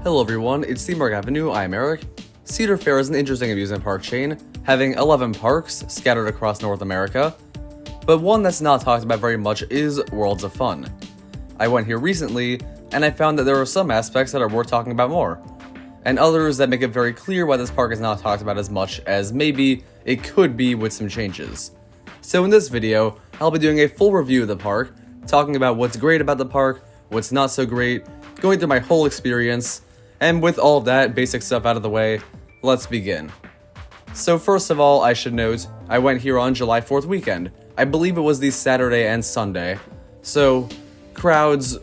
Hello everyone, it's Theme Avenue, I'm Eric. Cedar Fair is an interesting amusement park chain, having 11 parks scattered across North America, but one that's not talked about very much is Worlds of Fun. I went here recently, and I found that there are some aspects that are worth talking about more, and others that make it very clear why this park is not talked about as much as maybe it could be with some changes. So in this video, I'll be doing a full review of the park, talking about what's great about the park, what's not so great, going through my whole experience, and with all of that basic stuff out of the way, let's begin. So first of all, I should note, I went here on July 4th weekend. I believe it was the Saturday and Sunday. So, crowds,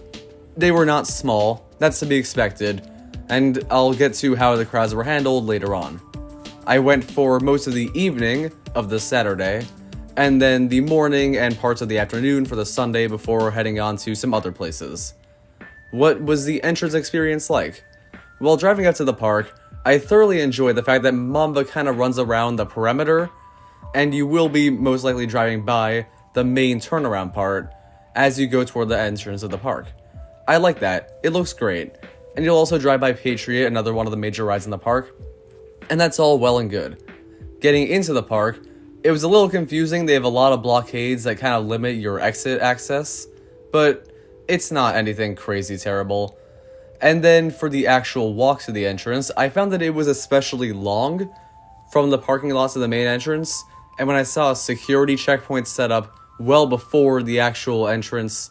they were not small, that's to be expected, and I'll get to how the crowds were handled later on. I went for most of the evening of the Saturday, and then the morning and parts of the afternoon for the Sunday before heading on to some other places. What was the entrance experience like? While driving up to the park, I thoroughly enjoyed the fact that Mamba kind of runs around the perimeter, and you will be most likely driving by the main turnaround part as you go toward the entrance of the park. I like that, it looks great, and you'll also drive by Patriot, another one of the major rides in the park, and that's all well and good. Getting into the park, it was a little confusing. They have a lot of blockades that kind of limit your exit access, but it's not anything crazy terrible. And then for the actual walk to the entrance, I found that it was especially long from the parking lot to the main entrance, and when I saw a security checkpoint set up well before the actual entrance,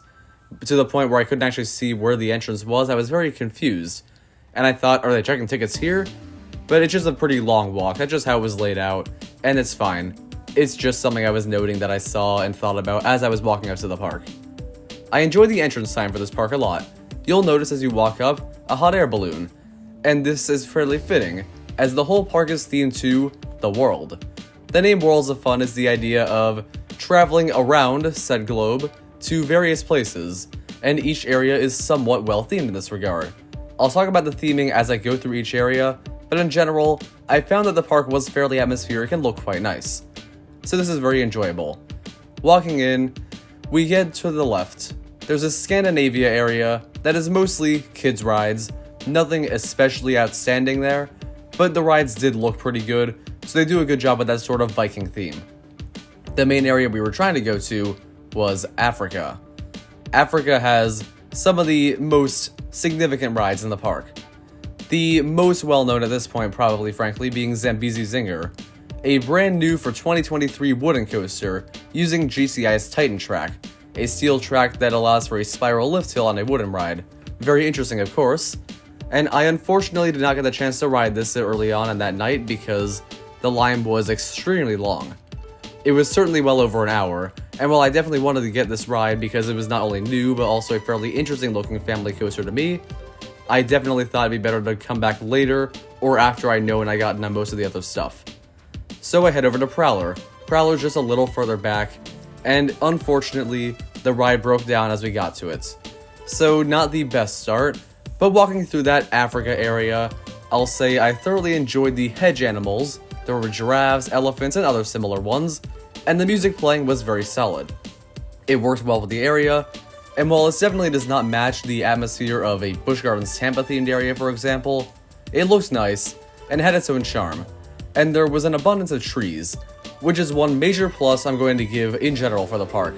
to the point where I couldn't actually see where the entrance was, I was very confused. And I thought, are they checking tickets here? But it's just a pretty long walk, that's just how it was laid out, and it's fine. It's just something I was noting that I saw and thought about as I was walking up to the park. I enjoyed the entrance sign for this park a lot. You'll notice as you walk up, a hot air balloon. And this is fairly fitting, as the whole park is themed to the world. The name Worlds of Fun is the idea of traveling around said globe to various places, and each area is somewhat well themed in this regard. I'll talk about the theming as I go through each area, but in general, I found that the park was fairly atmospheric and looked quite nice. So this is very enjoyable. Walking in, we get to the left. There's a Scandinavia area that is mostly kids' rides, nothing especially outstanding there, but the rides did look pretty good, so they do a good job with that sort of Viking theme. The main area we were trying to go to was Africa. Africa has some of the most significant rides in the park. The most well-known at this point probably, frankly, being Zambezi Zinger, a brand new for 2023 wooden coaster using GCI's Titan track, a steel track that allows for a spiral lift hill on a wooden ride. Very interesting, of course. And I unfortunately did not get the chance to ride this early on in that night because the line was extremely long. It was certainly well over an hour, and while I definitely wanted to get this ride because it was not only new but also a fairly interesting looking family coaster to me, I definitely thought it'd be better to come back later or after I know and I gotten on most of the other stuff. So I head over to Prowler. Prowler's just a little further back, and unfortunately, the ride broke down as we got to it. So not the best start, but walking through that Africa area, I'll say I thoroughly enjoyed the hedge animals. There were giraffes, elephants, and other similar ones, and the music playing was very solid. It worked well with the area, and while it definitely does not match the atmosphere of a Busch Gardens Tampa themed area, for example, it looked nice and had its own charm. And there was an abundance of trees, which is one major plus I'm going to give in general for the park.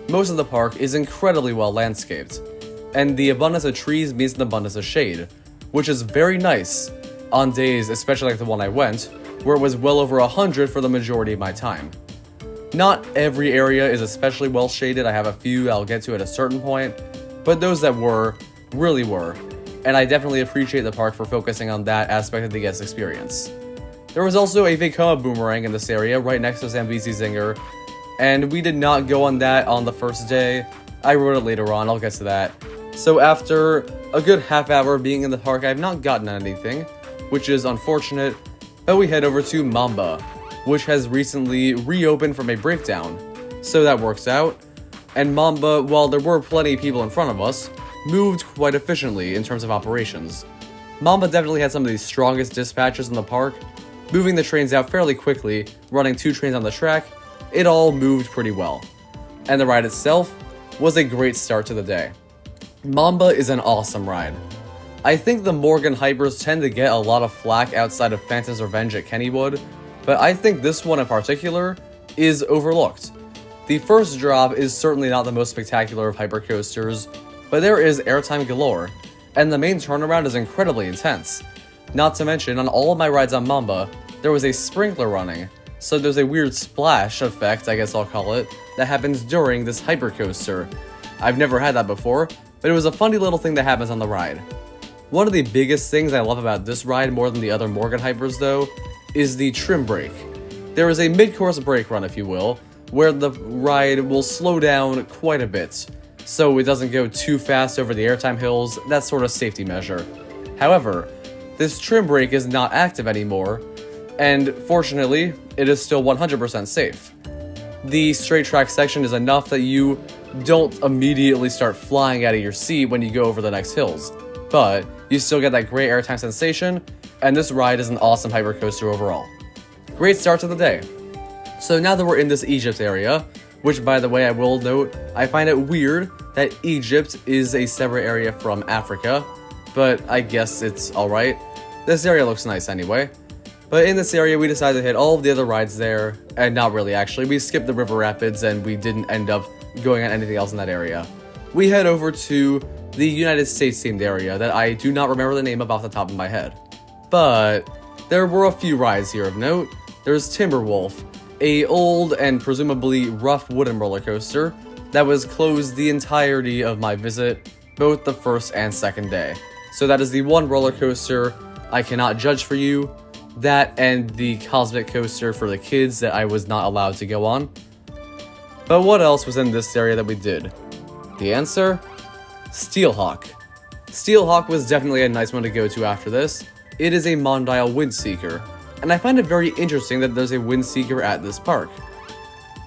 Most of the park is incredibly well landscaped, and the abundance of trees means an abundance of shade, which is very nice on days, especially like the one I went, where it was well over 100 for the majority of my time. Not every area is especially well shaded, I have a few I'll get to at a certain point, but those that were, really were, and I definitely appreciate the park for focusing on that aspect of the guest experience. There was also a Vekoma boomerang in this area, right next to Zambezi Zinger, and we did not go on that on the first day. I wrote it later on, I'll get to that. So after a good half hour being in the park, I have not gotten anything, which is unfortunate, but we head over to Mamba, which has recently reopened from a breakdown, so that works out. And Mamba, while there were plenty of people in front of us, moved quite efficiently in terms of operations. Mamba definitely had some of the strongest dispatches in the park, moving the trains out fairly quickly, running 2 trains on the track. It all moved pretty well. And the ride itself was a great start to the day. Mamba is an awesome ride. I think the Morgan Hypers tend to get a lot of flack outside of Phantom's Revenge at Kennywood, but I think this one in particular is overlooked. The first drop is certainly not the most spectacular of hypercoasters, but there is airtime galore, and the main turnaround is incredibly intense. Not to mention, on all of my rides on Mamba, there was a sprinkler running, so there's a weird splash effect, I guess I'll call it, that happens during this hypercoaster. I've never had that before, but it was a funny little thing that happens on the ride. One of the biggest things I love about this ride more than the other Morgan Hypers though, is the trim brake. There is a mid-course brake run, if you will, where the ride will slow down quite a bit, so it doesn't go too fast over the airtime hills, that sort of safety measure. However, this trim brake is not active anymore, and fortunately, it is still 100% safe. The straight track section is enough that you don't immediately start flying out of your seat when you go over the next hills, but you still get that great airtime sensation, and this ride is an awesome hypercoaster overall. Great start to the day. So now that we're in this Egypt area, which by the way I will note, I find it weird that Egypt is a separate area from Africa, but I guess it's alright. This area looks nice anyway. But in this area we decided to hit all of the other rides there, and not really actually, we skipped the river rapids and we didn't end up going on anything else in that area. We head over to the United States themed area that I do not remember the name of off the top of my head. But there were a few rides here of note. There's Timberwolf, a old and presumably rough wooden roller coaster that was closed the entirety of my visit, both the first and second day. So that is the one roller coaster I cannot judge for you, that and the Cosmic Coaster for the kids that I was not allowed to go on. But what else was in this area that we did? The answer? Steelhawk. Steelhawk was definitely a nice one to go to after this. It is a Mondial Windseeker, and I find it very interesting that there's a Windseeker at this park.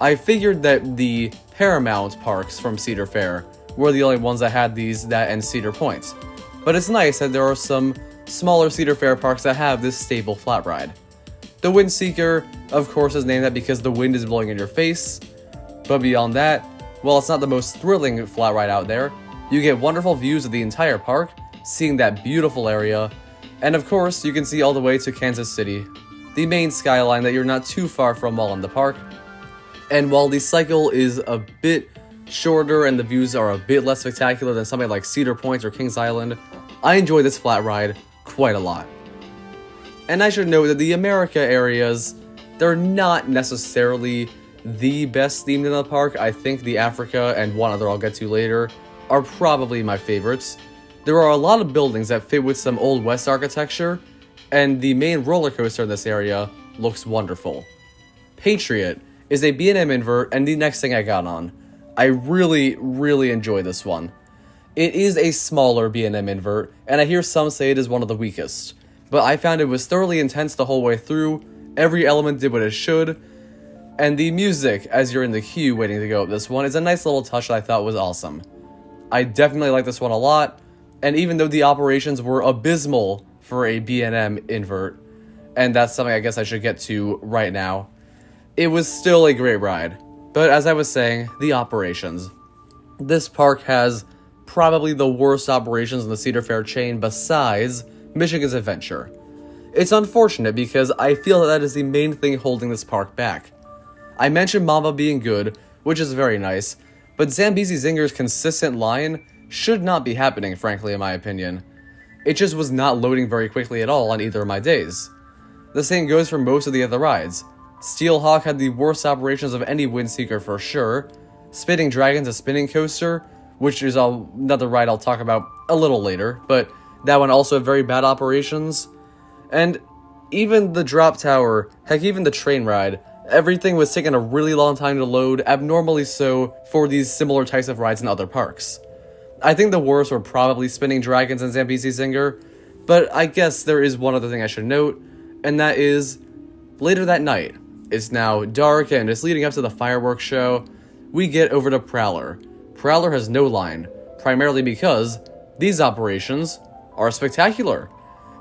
I figured that the Paramount parks from Cedar Fair were the only ones that had these, that and Cedar Point. But it's nice that there are some smaller Cedar Fair parks that have this stable flat ride. The Windseeker, of course, is named that because the wind is blowing in your face, but beyond that, while it's not the most thrilling flat ride out there, you get wonderful views of the entire park, seeing that beautiful area, and of course, you can see all the way to Kansas City, the main skyline that you're not too far from while in the park. And while the cycle is a bit shorter and the views are a bit less spectacular than something like Cedar Point or Kings Island, I enjoy this flat ride quite a lot. And I should note that the America areas, they're not necessarily the best themed in the park. I think the Africa and one other I'll get to later are probably my favorites. There are a lot of buildings that fit with some Old West architecture, and the main roller coaster in this area looks wonderful. Patriot is a B&M invert and the next thing I got on. I really enjoy this one. It is a smaller B&M invert, and I hear some say it is one of the weakest, but I found it was thoroughly intense the whole way through. Every element did what it should, and the music as you're in the queue waiting to go up this one is a nice little touch that I thought was awesome. I definitely like this one a lot, and even though the operations were abysmal for a B&M invert, and that's something I guess I should get to right now, it was still a great ride. But as I was saying, the operations. This park has probably the worst operations in the Cedar Fair chain besides Michigan's Adventure. It's unfortunate because I feel that is the main thing holding this park back. I mentioned Mamba being good, which is very nice, but Zambezi Zinger's consistent line should not be happening, frankly, in my opinion. It just was not loading very quickly at all on either of my days. The same goes for most of the other rides. Steelhawk had the worst operations of any Windseeker for sure. Spinning Dragon's a spinning coaster, which is another ride I'll talk about a little later, but that one also had very bad operations. And even the drop tower, heck even the train ride, everything was taking a really long time to load, abnormally so for these similar types of rides in other parks. I think the worst were probably Spinning Dragons and Zambezi Zinger, but I guess there is one other thing I should note, and that is, later that night, it's now dark and it's leading up to the fireworks show, we get over to Prowler. Prowler has no line, primarily because these operations are spectacular.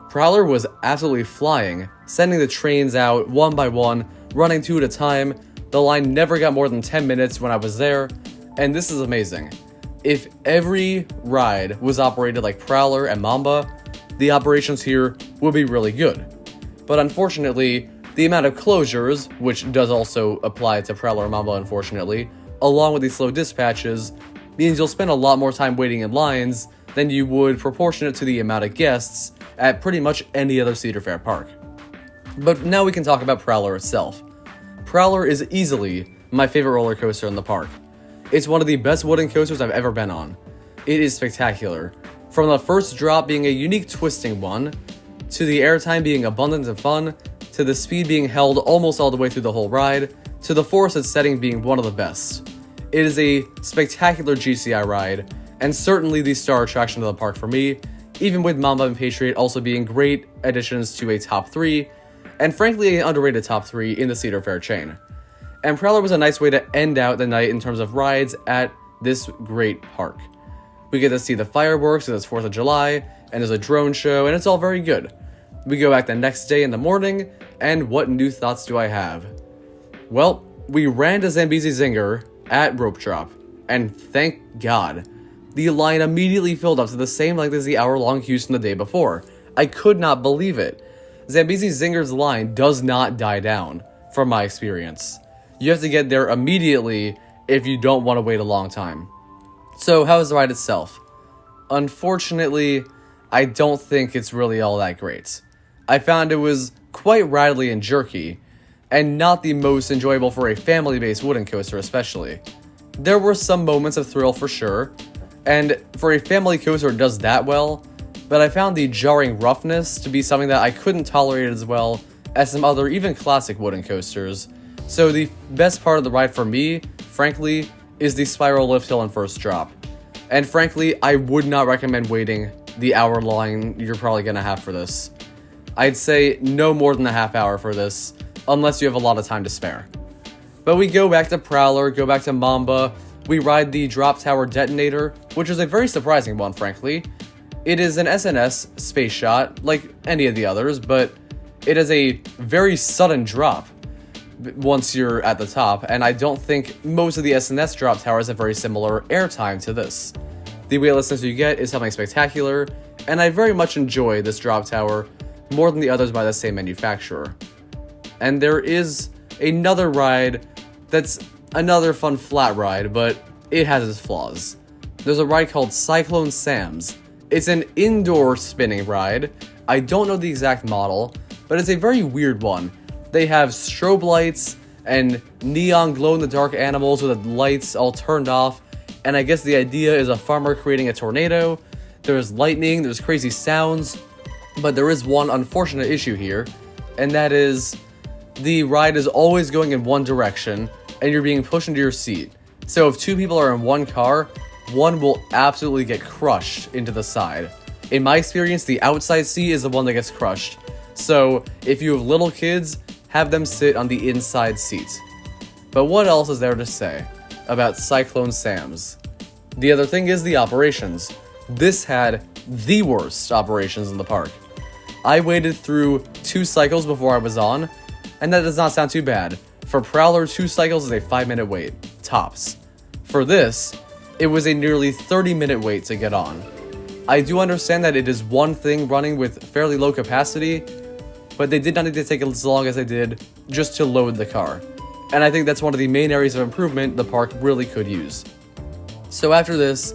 Prowler was absolutely flying, sending the trains out one by one, running two at a time. The line never got more than 10 minutes when I was there, and this is amazing. If every ride was operated like Prowler and Mamba, the operations here would be really good. But unfortunately, the amount of closures, which does also apply to Prowler and Mamba unfortunately, along with these slow dispatches, means you'll spend a lot more time waiting in lines than you would proportionate to the amount of guests at pretty much any other Cedar Fair park. But now we can talk about Prowler itself. Prowler is easily my favorite roller coaster in the park. It's one of the best wooden coasters I've ever been on. It is spectacular. From the first drop being a unique twisting one, to the airtime being abundant and fun, to the speed being held almost all the way through the whole ride, to the forested setting being one of the best. It is a spectacular GCI ride, and certainly the star attraction of the park for me, even with Mamba and Patriot also being great additions to a top 3, and frankly an underrated top 3 in the Cedar Fair chain. And Prowler was a nice way to end out the night in terms of rides at this great park. We get to see the fireworks, and it's 4th of July, and there's a drone show, and it's all very good. We go back the next day in the morning, and what new thoughts do I have? Well, we ran to Zambezi Zinger at rope drop, and thank God. The line immediately filled up to the same length as the hour-long Houston the day before. I could not believe it. Zambezi Zinger's line does not die down, from my experience. You have to get there immediately if you don't want to wait a long time. So, how is the ride itself? Unfortunately, I don't think it's really all that great. I found it was quite rattly and jerky, and not the most enjoyable for a family-based wooden coaster especially. There were some moments of thrill for sure, and for a family coaster it does that well, but I found the jarring roughness to be something that I couldn't tolerate as well as some other even classic wooden coasters. So the best part of the ride for me, frankly, is the spiral lift hill and first drop. And frankly, I would not recommend waiting the hour line you're probably gonna have for this. I'd say no more than a half hour for this, unless you have a lot of time to spare. But we go back to Prowler, go back to Mamba, we ride the drop tower detonator, which is a very surprising one, frankly. It is an SNS space shot, like any of the others, but it is a very sudden drop once you're at the top, and I don't think most of the SNS drop towers have very similar airtime to this. The weightlessness you get is something spectacular, and I very much enjoy this drop tower more than the others by the same manufacturer. And there is another ride that's another fun flat ride, but it has its flaws. There's a ride called Cyclone Sam's. It's an indoor spinning ride. I don't know the exact model, but it's a very weird one. They have strobe lights and neon glow-in-the-dark animals with the lights all turned off, and I guess the idea is a farmer creating a tornado. There's lightning, there's crazy sounds, but there is one unfortunate issue here, and that is the ride is always going in one direction, and you're being pushed into your seat. So if 2 people are in one car, one will absolutely get crushed into the side. In my experience, the outside seat is the one that gets crushed. So if you have little kids, have them sit on the inside seat. But what else is there to say about Cyclone Sam's? The other thing is the operations. This had the worst operations in the park. I waited through 2 cycles before I was on, and that does not sound too bad. For Prowler, 2 cycles is a 5-minute wait, tops. For this, it was a nearly 30-minute wait to get on. I do understand that it is one thing running with fairly low capacity, but they did not need to take as long as they did just to load the car. And I think that's one of the main areas of improvement the park really could use. So after this,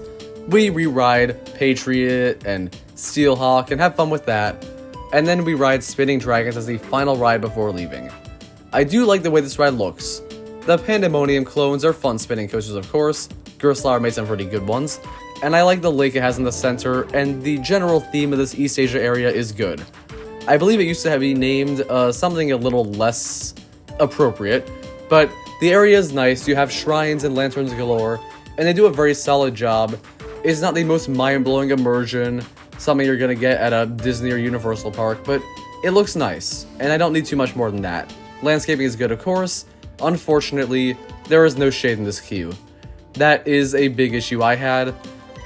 we re-ride Patriot and Steelhawk and have fun with that, and then we ride Spinning Dragons as the final ride before leaving. I do like the way this ride looks. The Pandemonium clones are fun spinning coasters, of course. Gerstlauer made some pretty good ones, and I like the lake it has in the center, and the general theme of this East Asia area is good. I believe it used to be named something a little less appropriate, but the area is nice. You have shrines and lanterns galore, and they do a very solid job. It's not the most mind-blowing immersion, something you're gonna get at a Disney or Universal park, but it looks nice, and I don't need too much more than that. Landscaping is good, of course. Unfortunately, there is no shade in this queue. That is a big issue I had,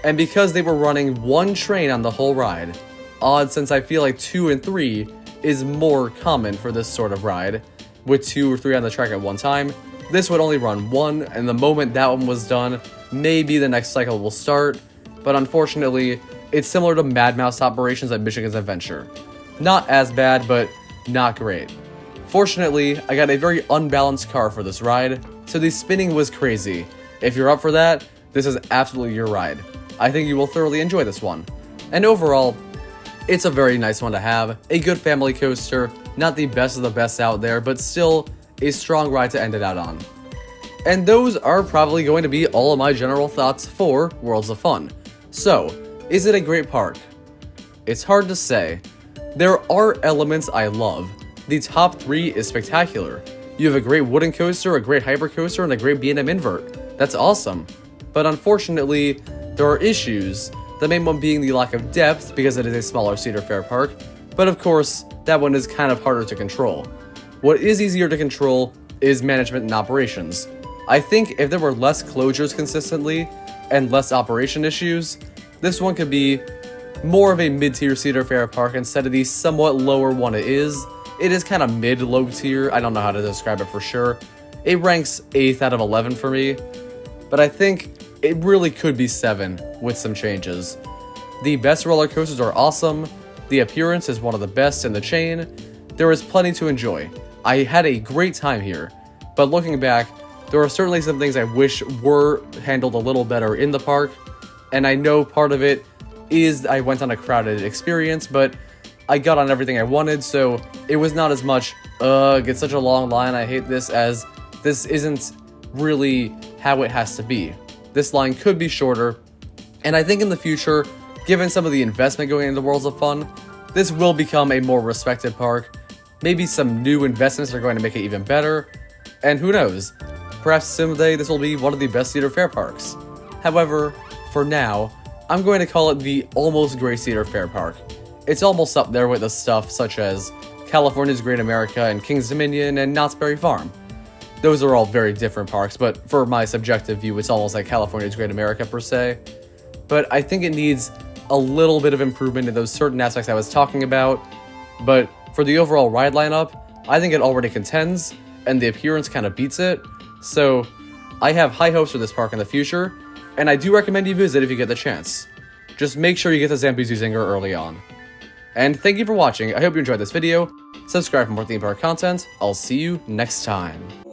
and because they were running 1 train on the whole ride, odd since I feel like 2 and 3 is more common for this sort of ride, with 2 or 3 on the track at one time, this would only run 1, and the moment that one was done, maybe the next cycle will start, but unfortunately, It's similar to Mad Mouse operations at Michigan's Adventure. Not as bad, but not great. Fortunately, I got a very unbalanced car for this ride, so the spinning was crazy. If you're up for that, this is absolutely your ride. I think you will thoroughly enjoy this one. And overall, it's a very nice one to have. A good family coaster, not the best of the best out there, but still a strong ride to end it out on. And those are probably going to be all of my general thoughts for Worlds of Fun. So, is it a great park? It's hard to say. There are elements I love. The top 3 is spectacular. You have a great wooden coaster, a great hyper coaster, and a great B&M invert. That's awesome. But unfortunately, there are issues. The main one being the lack of depth, because it is a smaller Cedar Fair park. But of course, that one is kind of harder to control. What is easier to control is management and operations. I think if there were less closures consistently, and less operation issues, this one could be more of a mid-tier Cedar Fair park instead of the somewhat lower one it is. It is kind of mid-low tier, I don't know how to describe it for sure. It ranks 8th out of 11 for me, but I think it really could be 7 with some changes. The best roller coasters are awesome, the appearance is one of the best in the chain, there is plenty to enjoy. I had a great time here, but looking back, there are certainly some things I wish were handled a little better in the park, and I know part of it is I went on a crowded experience, but I got on everything I wanted, so it was not as much, it's such a long line, I hate this, as this isn't really how it has to be. This line could be shorter, and I think in the future, given some of the investment going into Worlds of Fun, this will become a more respected park. Maybe some new investments are going to make it even better, and who knows, perhaps someday this will be one of the best Cedar Fair parks. However, for now, I'm going to call it the almost great Cedar Fair park. It's almost up there with the stuff such as California's Great America and King's Dominion and Knott's Berry Farm. Those are all very different parks, but for my subjective view, it's almost like California's Great America per se. But I think it needs a little bit of improvement in those certain aspects I was talking about. But for the overall ride lineup, I think it already contends, and the appearance kind of beats it. So I have high hopes for this park in the future, and I do recommend you visit if you get the chance. Just make sure you get the Zambezi Zinger early on. And thank you for watching, I hope you enjoyed this video. Subscribe for more theme park content, I'll see you next time.